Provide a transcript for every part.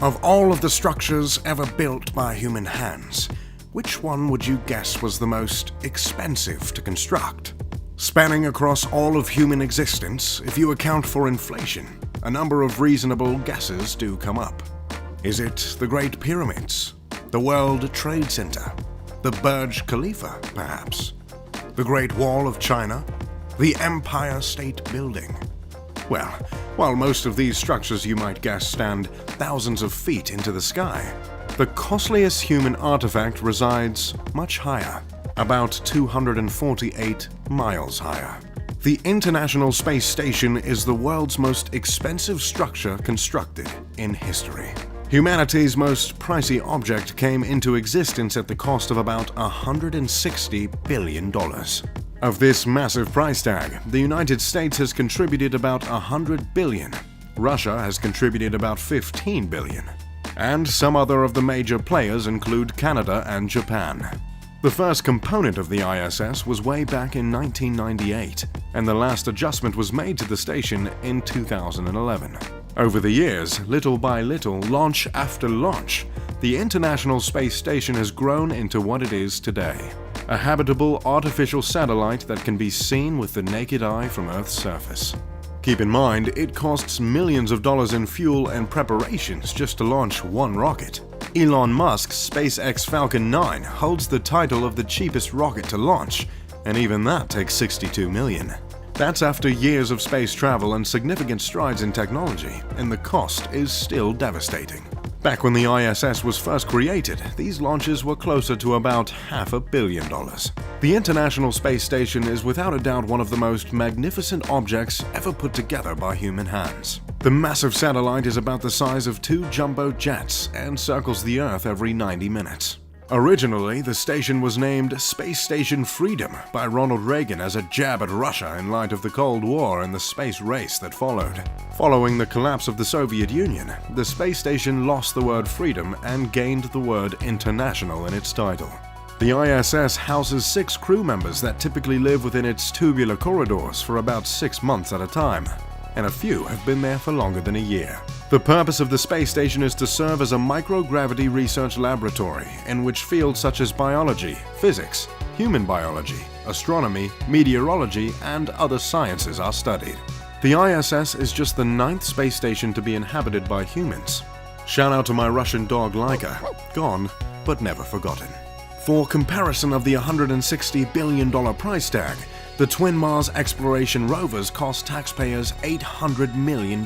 Of all of the structures ever built by human hands, which one would you guess was the most expensive to construct? Spanning across all of human existence, if you account for inflation, a number of reasonable guesses do come up. Is it the Great Pyramids? The World Trade Center? The Burj Khalifa, perhaps? The Great Wall of China? The Empire State Building? Well, while most of these structures you might guess stand thousands of feet into the sky, the costliest human artifact resides much higher, about 248 miles higher. The International Space Station is the world's most expensive structure constructed in history. Humanity's most pricey object came into existence at the cost of about $160 billion. Of this massive price tag, the United States has contributed about $100 billion, Russia has contributed about $15 billion, and some other of the major players include Canada and Japan. The first component of the ISS was way back in 1998, and the last adjustment was made to the station in 2011. Over the years, little by little, launch after launch, the International Space Station has grown into what it is today. A habitable artificial satellite that can be seen with the naked eye from Earth's surface. Keep in mind, it costs millions of dollars in fuel and preparations just to launch one rocket. Elon Musk's SpaceX Falcon 9 holds the title of the cheapest rocket to launch, and even that takes $62 million. That's after years of space travel and significant strides in technology, and the cost is still devastating. Back when the ISS was first created, these launches were closer to about $500 million. The International Space Station is without a doubt one of the most magnificent objects ever put together by human hands. The massive satellite is about the size of 2 jumbo jets and circles the Earth every 90 minutes. Originally, the station was named Space Station Freedom by Ronald Reagan as a jab at Russia in light of the Cold War and the space race that followed. Following the collapse of the Soviet Union, the space station lost the word freedom and gained the word international in its title. The ISS houses 6 crew members that typically live within its tubular corridors for about 6 months at a time, and a few have been there for longer than a year. The purpose of the space station is to serve as a microgravity research laboratory in which fields such as biology, physics, human biology, astronomy, meteorology, and other sciences are studied. The ISS is just the 9th space station to be inhabited by humans. Shout out to my Russian dog Laika, gone but never forgotten. For comparison of the $160 billion price tag, the twin Mars exploration rovers cost taxpayers $800 million,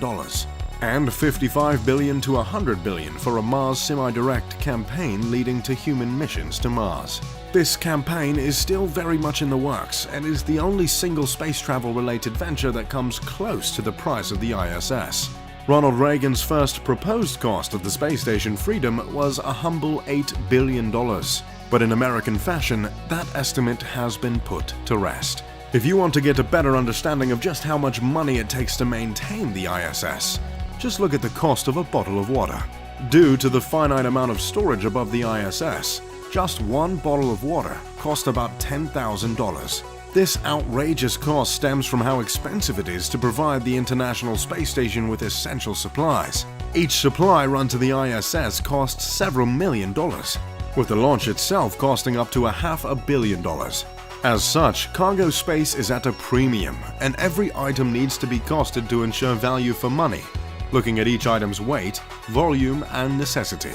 and $55 billion to $100 billion for a Mars semi-direct campaign leading to human missions to Mars. This campaign is still very much in the works and is the only single space travel-related venture that comes close to the price of the ISS. Ronald Reagan's first proposed cost of the space station Freedom was a humble $8 billion, but in American fashion, that estimate has been put to rest. If you want to get a better understanding of just how much money it takes to maintain the ISS, just look at the cost of a bottle of water. Due to the finite amount of storage above the ISS, just one bottle of water costs about $10,000. This outrageous cost stems from how expensive it is to provide the International Space Station with essential supplies. Each supply run to the ISS costs several million dollars, with the launch itself costing up to $500 million. As such, cargo space is at a premium, and every item needs to be costed to ensure value for money, looking at each item's weight, volume, and necessity.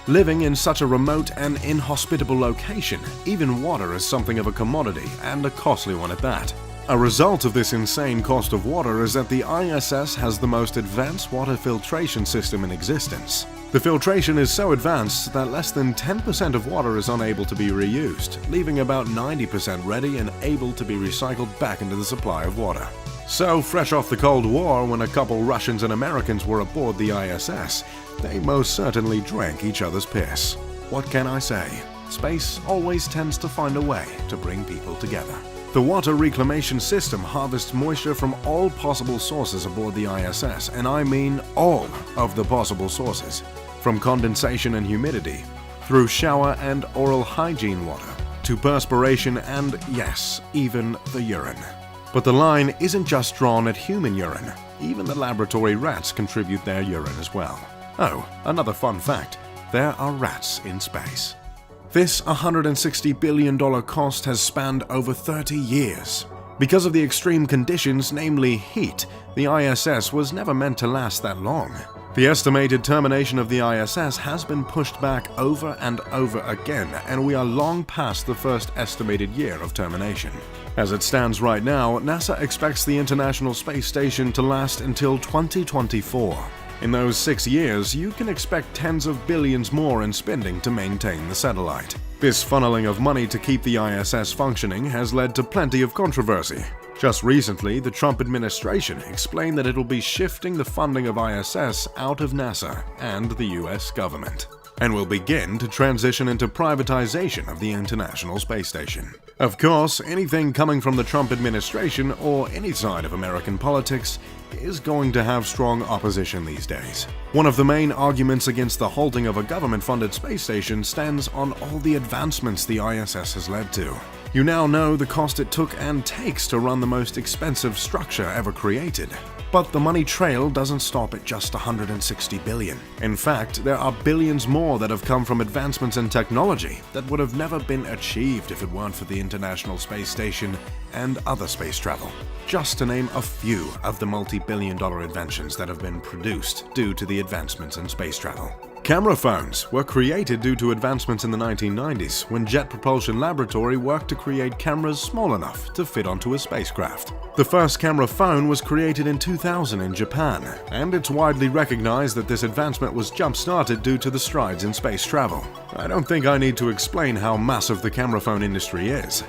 Living in such a remote and inhospitable location, even water is something of a commodity, and a costly one at that. A result of this insane cost of water is that the ISS has the most advanced water filtration system in existence. The filtration is so advanced that less than 10% of water is unable to be reused, leaving about 90% ready and able to be recycled back into the supply of water. So, fresh off the Cold War, when a couple Russians and Americans were aboard the ISS, they most certainly drank each other's piss. What can I say? Space always tends to find a way to bring people together. The water reclamation system harvests moisture from all possible sources aboard the ISS, and I mean all of the possible sources, from condensation and humidity, through shower and oral hygiene water, to perspiration and, yes, even the urine. But the line isn't just drawn at human urine. Even the laboratory rats contribute their urine as well. Oh, another fun fact, there are rats in space. This $160 billion cost has spanned over 30 years. Because of the extreme conditions, namely heat, the ISS was never meant to last that long. The estimated termination of the ISS has been pushed back over and over again, and we are long past the first estimated year of termination. As it stands right now, NASA expects the International Space Station to last until 2024. In those 6 years, you can expect tens of billions more in spending to maintain the satellite. This funneling of money to keep the ISS functioning has led to plenty of controversy. Just recently, the Trump administration explained that it will be shifting the funding of ISS out of NASA and the US government, and will begin to transition into privatization of the International Space Station. Of course, anything coming from the Trump administration or any side of American politics is going to have strong opposition these days. One of the main arguments against the halting of a government-funded space station stands on all the advancements the ISS has led to. You now know the cost it took and takes to run the most expensive structure ever created. But the money trail doesn't stop at just $160 billion. In fact, there are billions more that have come from advancements in technology that would have never been achieved if it weren't for the International Space Station and other space travel. Just to name a few of the multi-billion-dollar inventions that have been produced due to the advancements in space travel. Camera phones were created due to advancements in the 1990s when Jet Propulsion Laboratory worked to create cameras small enough to fit onto a spacecraft. The first camera phone was created in 2000 in Japan, and it's widely recognized that this advancement was jump-started due to the strides in space travel. I don't think I need to explain how massive the camera phone industry is.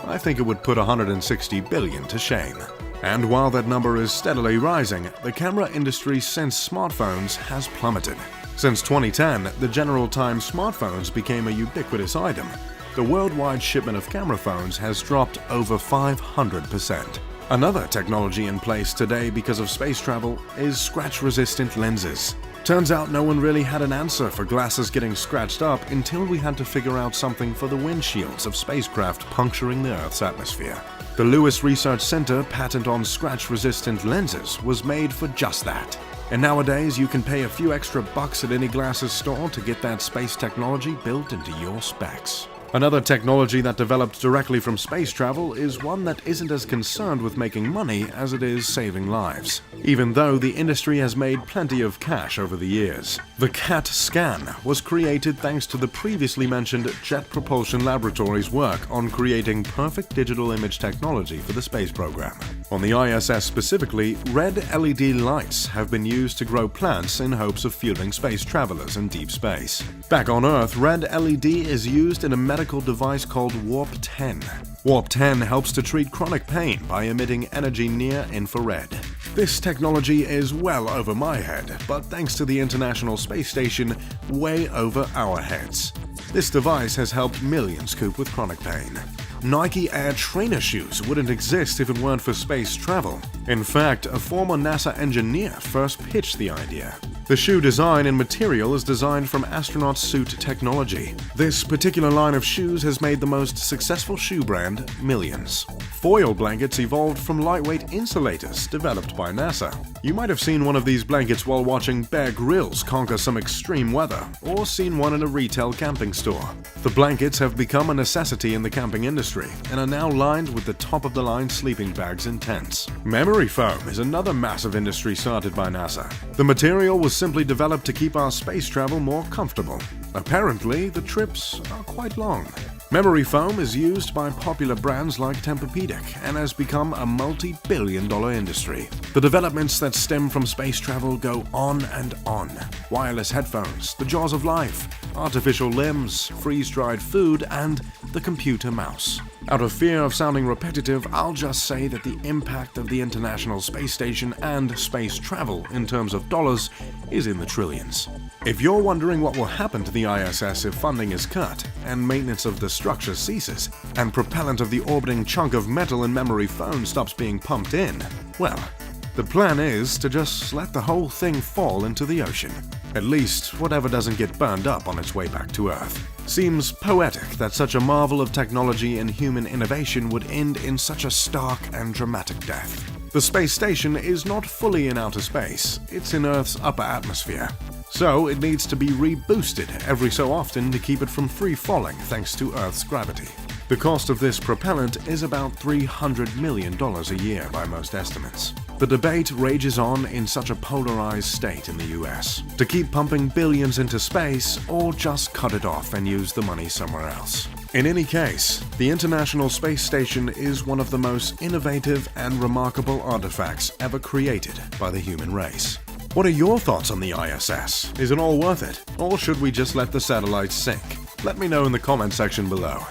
I think it would put $160 billion to shame. And while that number is steadily rising, the camera industry since smartphones has plummeted. Since 2010, the General Times smartphones became a ubiquitous item. The worldwide shipment of camera phones has dropped over 500%. Another technology in place today because of space travel is scratch-resistant lenses. Turns out no one really had an answer for glasses getting scratched up until we had to figure out something for the windshields of spacecraft puncturing the Earth's atmosphere. The Lewis Research Center patent on scratch-resistant lenses was made for just that. And nowadays, you can pay a few extra bucks at any glasses store to get that space technology built into your specs. Another technology that developed directly from space travel is one that isn't as concerned with making money as it is saving lives, even though the industry has made plenty of cash over the years. The CAT scan was created thanks to the previously mentioned Jet Propulsion Laboratory's work on creating perfect digital image technology for the space program. On the ISS specifically, red LED lights have been used to grow plants in hopes of fueling space travelers in deep space. Back on Earth, red LED is used in a medical device called Warp 10. Warp 10 helps to treat chronic pain by emitting energy near infrared. This technology is well over my head, but thanks to the International Space Station, way over our heads. This device has helped millions cope with chronic pain. Nike Air trainer shoes wouldn't exist if it weren't for space travel. In fact, a former NASA engineer first pitched the idea. The shoe design and material is designed from astronaut suit technology. This particular line of shoes has made the most successful shoe brand millions. Foil blankets evolved from lightweight insulators developed by NASA. You might have seen one of these blankets while watching Bear Grylls conquer some extreme weather, or seen one in a retail camping store. The blankets have become a necessity in the camping industry and are now lined with the top-of-the-line sleeping bags and tents. Memory foam is another massive industry started by NASA. The material was simply developed to keep our space travel more comfortable. Apparently, the trips are quite long. Memory foam is used by popular brands like Tempur-Pedic and has become a multi-billion-dollar industry. The developments that stem from space travel go on and on. Wireless headphones, the jaws of life, artificial limbs, freeze-dried food, and the computer mouse. Out of fear of sounding repetitive, I'll just say that the impact of the International Space Station and space travel in terms of dollars is in the trillions. If you're wondering what will happen to the ISS if funding is cut, and maintenance of the structure ceases, and propellant of the orbiting chunk of metal in memory foam stops being pumped in, well, the plan is to just let the whole thing fall into the ocean. At least, whatever doesn't get burned up on its way back to Earth. Seems poetic that such a marvel of technology and human innovation would end in such a stark and dramatic death. The space station is not fully in outer space, it's in Earth's upper atmosphere. So it needs to be reboosted every so often to keep it from free falling thanks to Earth's gravity. The cost of this propellant is about $300 million a year by most estimates. The debate rages on in such a polarized state in the US to keep pumping billions into space or just cut it off and use the money somewhere else. In any case, the International Space Station is one of the most innovative and remarkable artifacts ever created by the human race. What are your thoughts on the ISS? Is it all worth it? Or should we just let the satellites sink? Let me know in the comment section below.